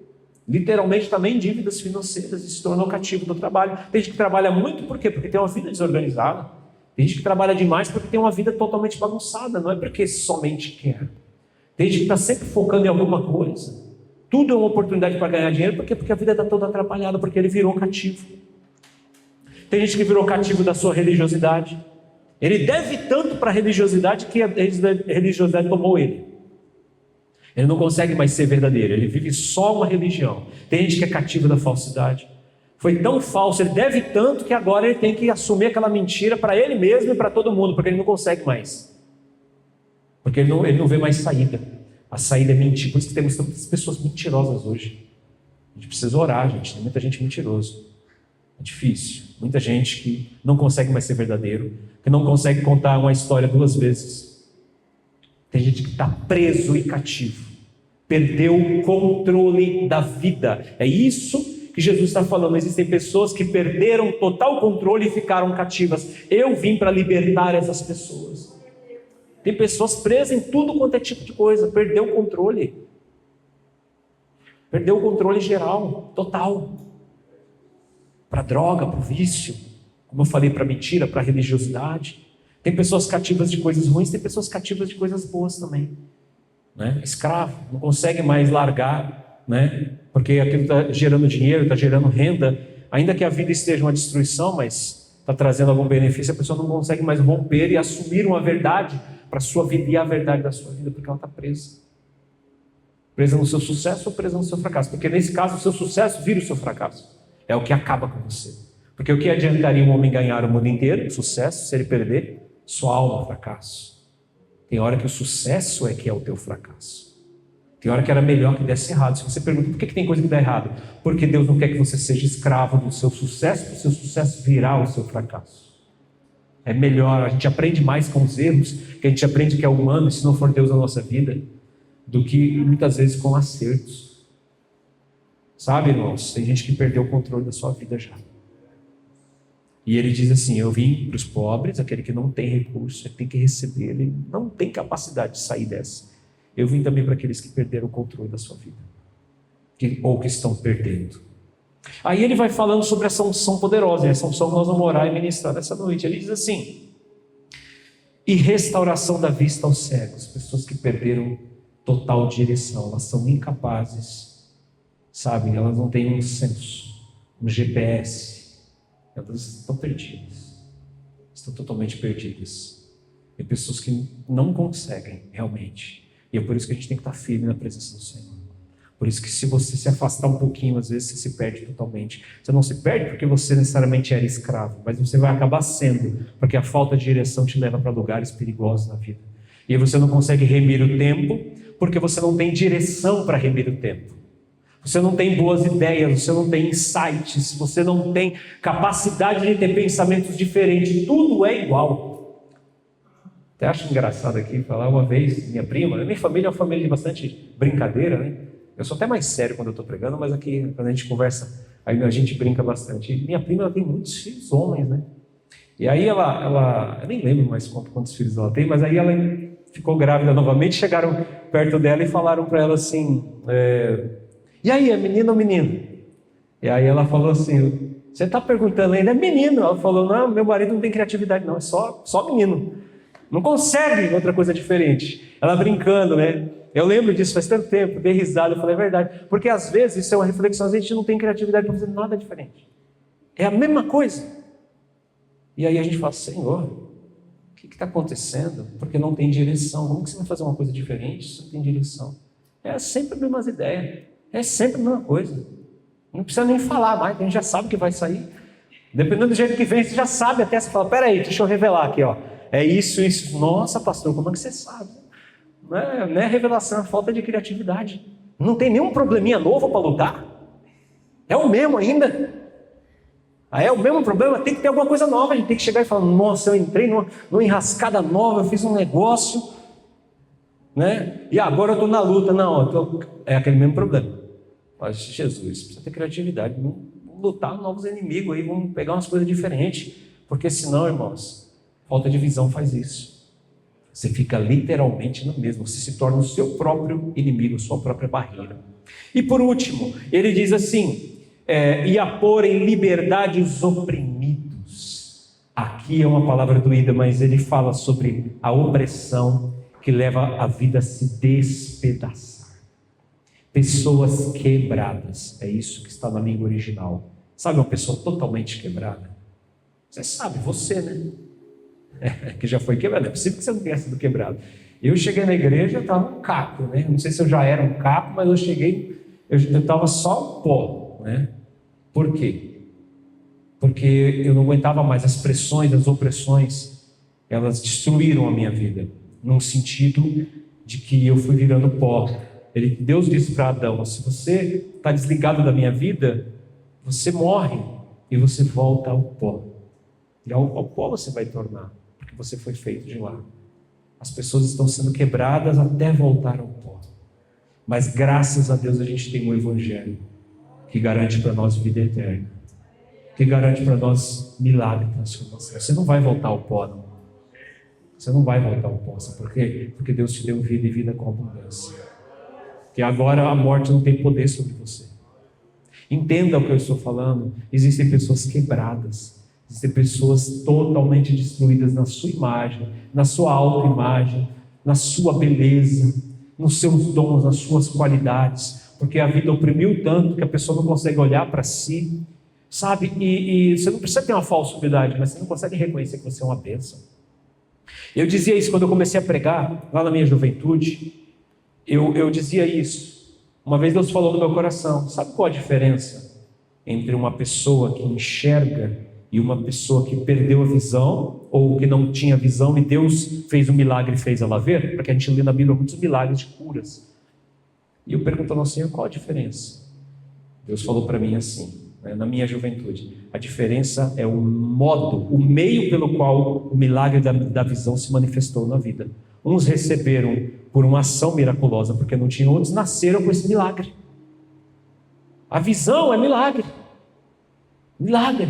Speaker 1: Literalmente também dívidas financeiras e se tornou cativo do trabalho. Tem gente que trabalha muito, por quê? Porque tem uma vida desorganizada. Tem gente que trabalha demais porque tem uma vida totalmente bagunçada, não é porque somente quer. Tem gente que está sempre focando em alguma coisa. Tudo é uma oportunidade para ganhar dinheiro, por quê? Porque a vida está toda atrapalhada, porque ele virou cativo. Tem gente que virou cativo da sua religiosidade. Ele deve tanto para a religiosidade que a religiosidade tomou ele. Ele não consegue mais ser verdadeiro, ele vive só uma religião. Tem gente que é cativo da falsidade. Foi tão falso, ele deve tanto que agora ele tem que assumir aquela mentira para ele mesmo e para todo mundo, porque ele não consegue mais. Porque ele não vê mais saída. A saída é mentir. Por isso que temos tantas pessoas mentirosas hoje. A gente precisa orar, gente. Tem muita gente mentirosa. É difícil. Muita gente que não consegue mais ser verdadeiro, que não consegue contar uma história duas vezes. Tem gente que está preso e cativo. Perdeu o controle da vida. É isso que Jesus está falando. Existem pessoas que perderam total controle e ficaram cativas. Eu vim para libertar essas pessoas. Tem pessoas presas em tudo quanto é tipo de coisa. Perdeu o controle. Perdeu o controle geral, total. Para droga, para o vício, como eu falei, para mentira, para religiosidade. Tem pessoas cativas de coisas ruins, tem pessoas cativas de coisas boas também. Né? Escravo, não consegue mais largar, né? Porque aquilo está gerando dinheiro, está gerando renda. Ainda que a vida esteja uma destruição, mas está trazendo algum benefício, a pessoa não consegue mais romper e assumir uma verdade para a sua vida e a verdade da sua vida, porque ela está presa. Presa no seu sucesso ou presa no seu fracasso? Porque nesse caso o seu sucesso vira o seu fracasso. É o que acaba com você. Porque o que adiantaria um homem ganhar o mundo inteiro, sucesso, se ele perder sua alma, fracasso? Tem hora que o sucesso é que é o teu fracasso. Tem hora que era melhor que desse errado. Se você pergunta por que tem coisa que dá errado, porque Deus não quer que você seja escravo do seu sucesso, para o seu sucesso virar o seu fracasso. É melhor, a gente aprende mais com os erros, que a gente aprende que é humano, se não for Deus na nossa vida, do que muitas vezes com acertos. Sabe, irmãos, tem gente que perdeu o controle da sua vida já. E ele diz assim: eu vim para os pobres, aquele que não tem recurso, ele tem que receber, ele não tem capacidade de sair dessa. Eu vim também para aqueles que perderam o controle da sua vida, ou que estão perdendo. Aí ele vai falando sobre essa unção poderosa, e essa unção que nós vamos orar e ministrar nessa noite. Ele diz assim: e restauração da vista aos cegos, pessoas que perderam total direção, elas são incapazes, sabe, elas não têm um senso, um GPS, elas estão perdidas, estão totalmente perdidas. Tem pessoas que não conseguem realmente, e é por isso que a gente tem que estar firme na presença do Senhor. Por isso que se você se afastar um pouquinho, às vezes você se perde totalmente. Você não se perde porque você necessariamente era escravo, mas você vai acabar sendo, porque a falta de direção te leva para lugares perigosos na vida. E aí você não consegue remir o tempo, porque você não tem direção para remir o tempo. Você não tem boas ideias, você não tem insights, você não tem capacidade de ter pensamentos diferentes, tudo é igual. Até acho engraçado aqui falar uma vez, minha família é uma família de bastante brincadeira, né? Eu sou até mais sério quando eu estou pregando, mas aqui, quando a gente conversa, aí a gente brinca bastante. E minha prima, ela tem muitos filhos homens, né? E aí eu nem lembro mais quantos filhos ela tem, mas aí ela ficou grávida novamente, chegaram perto dela e falaram para ela assim, e aí, é menino ou menino? E aí ela falou assim, você está perguntando ainda, é menino? Ela falou, não, meu marido não tem criatividade não, é só menino. Não consegue outra coisa diferente. Ela brincando, né? Eu lembro disso faz tanto tempo, dei risada, eu falei, é verdade. Porque às vezes isso é uma reflexão, a gente não tem criatividade para fazer nada diferente. É a mesma coisa. E aí a gente fala, Senhor, o que está acontecendo? Porque não tem direção. Como que você vai fazer uma coisa diferente se não tem direção? É sempre as mesmas ideias. É sempre a mesma coisa. Não precisa nem falar mais, a gente já sabe o que vai sair. Dependendo do jeito que vem, você já sabe até. Você fala, peraí, deixa eu revelar aqui, ó. É isso. Nossa, pastor, como é que você sabe? Não é revelação, é falta de criatividade. Não tem nenhum probleminha novo para lutar. É o mesmo ainda. É o mesmo problema, tem que ter alguma coisa nova. A gente tem que chegar e falar, nossa, eu entrei numa enrascada nova, eu fiz um negócio, né? E agora eu estou na luta. Não, é aquele mesmo problema. Mas Jesus, precisa ter criatividade. Vamos lutar novos inimigos aí, vamos pegar umas coisas diferentes. Porque senão, irmãos, falta de visão faz isso. Você fica literalmente no mesmo, você se torna o seu próprio inimigo, sua própria barreira. E por último, ele diz assim, e a pôr em liberdade os oprimidos. Aqui é uma palavra doída, mas ele fala sobre a opressão que leva a vida a se despedaçar. Pessoas quebradas, é isso que está na língua original. Sabe uma pessoa totalmente quebrada? Você sabe, você, né? Que já foi quebrado, é possível que você não tenha sido quebrado. Eu cheguei na igreja, eu estava um caco, né? Não sei se eu já era um caco, mas eu cheguei, eu estava só pó, né? Por quê? Porque eu não aguentava mais as pressões, as opressões, elas destruíram a minha vida, num sentido de que eu fui virando pó. Deus disse para Adão, se você está desligado da minha vida, você morre e você volta ao pó. E ao pó você vai tornar, porque você foi feito de lá. As pessoas estão sendo quebradas até voltar ao pó. Mas graças a Deus a gente tem um evangelho que garante para nós vida eterna, que garante para nós milagre e transformação. Você não vai voltar ao pó, não. Você não vai voltar ao pó. Sabe por quê? Porque Deus te deu vida e vida com abundância. Que agora a morte não tem poder sobre você. Entenda o que eu estou falando. Existem pessoas quebradas. Existem pessoas totalmente destruídas na sua imagem, na sua autoimagem, na sua beleza, nos seus dons, nas suas qualidades, porque a vida oprimiu tanto que a pessoa não consegue olhar para si, sabe? E você não precisa ter uma falsa humildade, mas você não consegue reconhecer que você é uma bênção. Eu dizia isso quando eu comecei a pregar, lá na minha juventude, eu dizia isso. Uma vez Deus falou no meu coração: sabe qual a diferença entre uma pessoa que enxerga e uma pessoa que perdeu a visão, ou que não tinha visão e Deus fez um milagre e fez ela ver? Porque a gente lê na Bíblia muitos milagres de curas. E eu perguntando ao Senhor, qual a diferença? Deus falou para mim assim, na minha juventude: a diferença é o modo, o meio pelo qual o milagre da visão se manifestou na vida. Uns receberam por uma ação miraculosa, porque não tinham, outros nasceram com esse milagre. A visão é milagre. Milagre.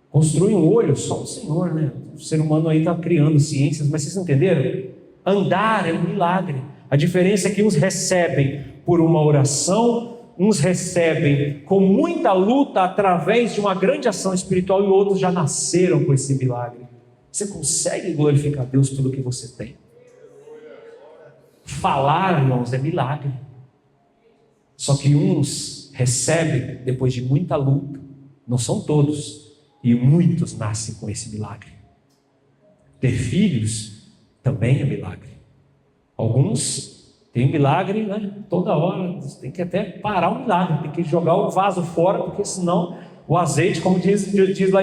Speaker 1: Construir um olho, só o Senhor, né? O ser humano aí está criando ciências, mas vocês entenderam? Andar é um milagre. A diferença é que uns recebem por uma oração, uns recebem com muita luta através de uma grande ação espiritual, e outros já nasceram com esse milagre. Você consegue glorificar Deus pelo que você tem? Falar, irmãos, é milagre. Só que uns recebem depois de muita luta, não são todos, e muitos nascem com esse milagre. Ter filhos também é milagre. Alguns têm milagre, né? Toda hora, tem que até parar o milagre, tem que jogar o vaso fora, porque senão o azeite, como diz lá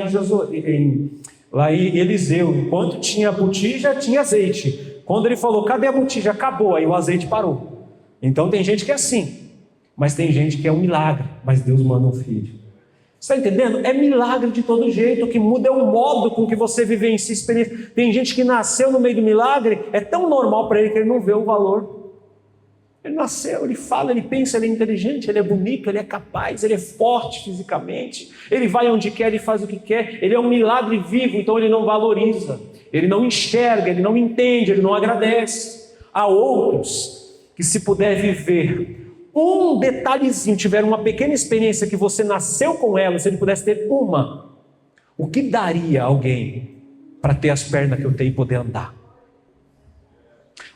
Speaker 1: lá em Eliseu, enquanto tinha botija, tinha azeite. Quando ele falou, cadê a botija? Acabou, aí o azeite parou. Então tem gente que é assim, mas tem gente que é um milagre, mas Deus manda um filho. Você está entendendo? É milagre de todo jeito. O que muda é o modo com que você vivencia essa experiência. Tem gente que nasceu no meio do milagre, é tão normal para ele que ele não vê o valor. Ele nasceu, ele fala, ele pensa, ele é inteligente, ele é bonito, ele é capaz, ele é forte fisicamente, ele vai onde quer, ele faz o que quer, ele é um milagre vivo, então ele não valoriza, ele não enxerga, ele não entende, ele não agradece. Há outros que, se puder viver um detalhezinho, tiver uma pequena experiência que você nasceu com ela, se ele pudesse ter uma, o que daria a alguém para ter as pernas que eu tenho e poder andar?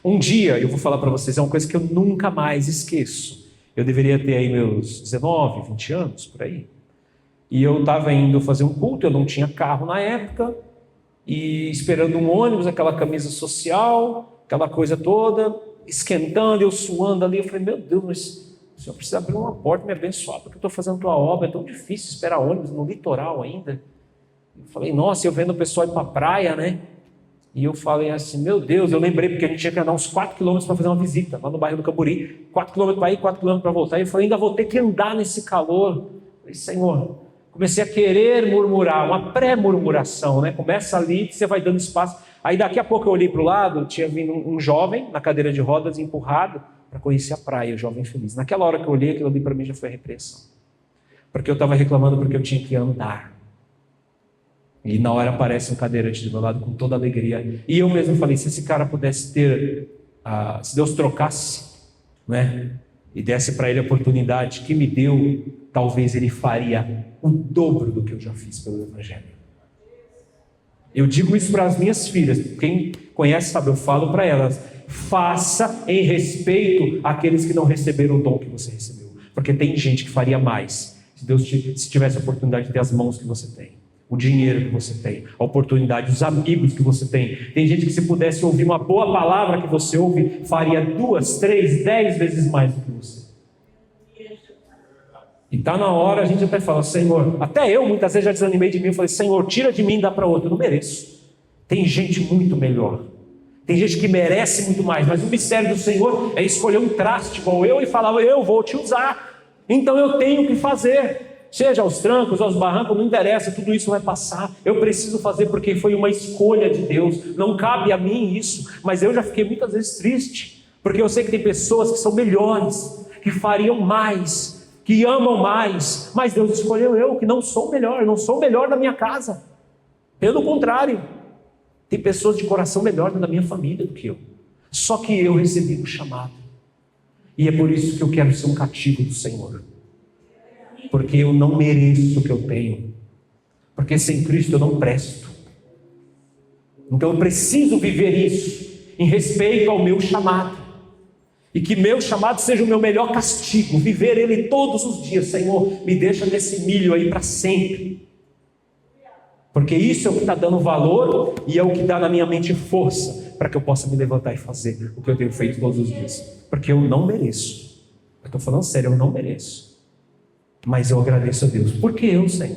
Speaker 1: Um dia, eu vou falar para vocês, é uma coisa que eu nunca mais esqueço. Eu deveria ter aí meus 19, 20 anos, por aí. E eu estava indo fazer um culto, eu não tinha carro na época, e esperando um ônibus, aquela camisa social, aquela coisa toda, esquentando, eu suando ali. Eu falei, meu Deus, mas o Senhor precisa abrir uma porta e me abençoar, porque eu estou fazendo tua obra, é tão difícil esperar ônibus no litoral ainda. Eu falei, nossa, eu vendo o pessoal ir para a praia, né? E eu falei assim, meu Deus, eu lembrei, porque a gente tinha que andar uns 4 quilômetros para fazer uma visita, lá no bairro do Camburi, 4 quilômetros para ir, 4 quilômetros para voltar. E eu falei, ainda vou ter que andar nesse calor. Eu falei, Senhor, comecei a querer murmurar, uma pré-murmuração, né? Começa ali, você vai dando espaço. Aí daqui a pouco eu olhei para o lado, tinha vindo um jovem na cadeira de rodas, empurrado, para conhecer a praia, o jovem feliz. Naquela hora que eu olhei, aquilo ali para mim já foi a repreensão. Porque eu estava reclamando porque eu tinha que andar. E na hora aparece um cadeirante do meu lado com toda alegria. E eu mesmo falei, se esse cara pudesse ter, se Deus trocasse, né, e desse para ele a oportunidade que me deu, talvez ele faria o dobro do que eu já fiz pelo Evangelho. Eu digo isso para as minhas filhas, quem conhece sabe, eu falo para elas, faça em respeito àqueles que não receberam o dom que você recebeu. Porque tem gente que faria mais, se Deus se tivesse a oportunidade de ter as mãos que você tem, o dinheiro que você tem, a oportunidade, os amigos que você tem. Tem gente que, se pudesse ouvir uma boa palavra que você ouve, faria 2, 3, 10 vezes mais do que você. E está na hora, a gente até fala, Senhor, até eu muitas vezes já desanimei de mim, eu falei, Senhor, tira de mim e dá para outro. Eu não mereço. Tem gente muito melhor. Tem gente que merece muito mais, mas o mistério do Senhor é escolher um traste igual eu e falar, eu vou te usar. Então eu tenho que fazer. Seja aos trancos, aos barrancos, não interessa, tudo isso vai passar. Eu preciso fazer porque foi uma escolha de Deus. Não cabe a mim isso, mas eu já fiquei muitas vezes triste, porque eu sei que tem pessoas que são melhores, que fariam mais, que amam mais, mas Deus escolheu eu, que não sou melhor, não sou o melhor da minha casa. Pelo contrário, tem pessoas de coração melhor da minha família do que eu. Só que eu recebi o chamado. E é por isso que eu quero ser um cativo do Senhor. Porque eu não mereço o que eu tenho. Porque sem Cristo eu não presto. Então eu preciso viver isso em respeito ao meu chamado. E que meu chamado seja o meu melhor castigo. Viver ele todos os dias. Senhor, me deixa nesse milho aí para sempre. Porque isso é o que está dando valor e é o que dá na minha mente força para que eu possa me levantar e fazer o que eu tenho feito todos os dias. Porque eu não mereço. Eu estou falando sério, eu não mereço. Mas eu agradeço a Deus. Por que eu, Senhor?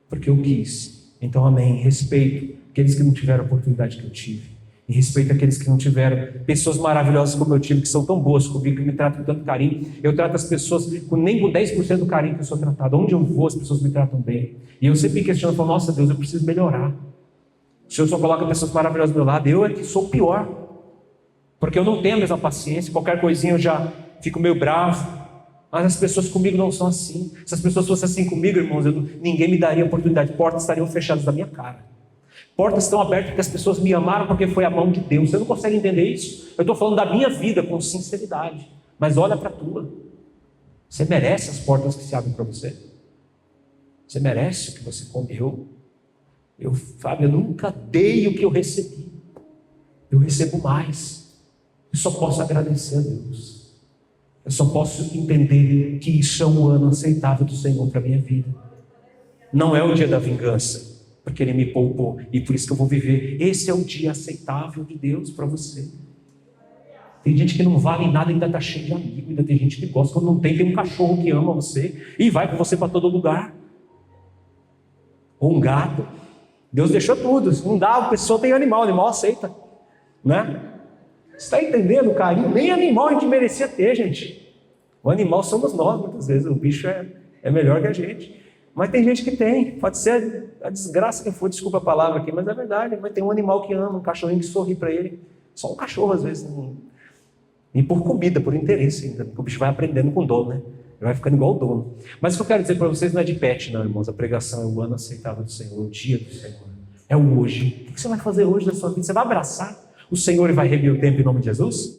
Speaker 1: Porque eu quis. Então, amém. Respeito aqueles que não tiveram a oportunidade que eu tive. E respeito aqueles que não tiveram pessoas maravilhosas como eu tive, que são tão boas comigo, que me tratam com tanto carinho. Eu trato as pessoas nem com 10% do carinho que eu sou tratado. Onde eu vou, as pessoas me tratam bem. E eu sempre questiono, falo, nossa Deus, eu preciso melhorar. O Senhor só coloca pessoas maravilhosas do meu lado, eu é que sou o pior. Porque eu não tenho a mesma paciência, qualquer coisinha eu já fico meio bravo. Mas as pessoas comigo não são assim. Se as pessoas fossem assim comigo, irmãos, ninguém me daria oportunidade. Portas estariam fechadas da minha cara. Portas estão abertas porque as pessoas me amaram porque foi a mão de Deus. Você não consegue entender isso? Eu estou falando da minha vida com sinceridade. Mas olha para a tua. Você merece as portas que se abrem para você. Você merece o que você comeu. Fábio, eu nunca dei o que eu recebi. Eu recebo mais. Eu só posso agradecer a Deus. Eu só posso entender que isso é um ano aceitável do Senhor para a minha vida. Não é o dia da vingança. Porque Ele me poupou, e por isso que eu vou viver. Esse é o dia aceitável de Deus para você. Tem gente que não vale nada e ainda está cheio de amigo, ainda tem gente que gosta. Quando não tem, tem um cachorro que ama você e vai com você para todo lugar. Ou um gato. Deus deixou tudo. Se não dá, a pessoa tem animal aceita, né? Você está entendendo o carinho? Nem animal a gente merecia ter, gente. O animal somos nós, muitas vezes. O bicho é melhor que a gente. Mas tem gente que tem, pode ser a desgraça que for, desculpa a palavra aqui, mas é verdade. Mas tem um animal que ama, um cachorrinho que sorri para ele. Só um cachorro às vezes. E por comida, por interesse ainda, porque o bicho vai aprendendo com dono, né? Ele vai ficando igual o dono. Mas o que eu quero dizer para vocês não é de pet, não, irmãos. A pregação é o ano aceitável do Senhor, o dia do Senhor. É o hoje. O que você vai fazer hoje na sua vida? Você vai abraçar o Senhor e vai remir o tempo em nome de Jesus?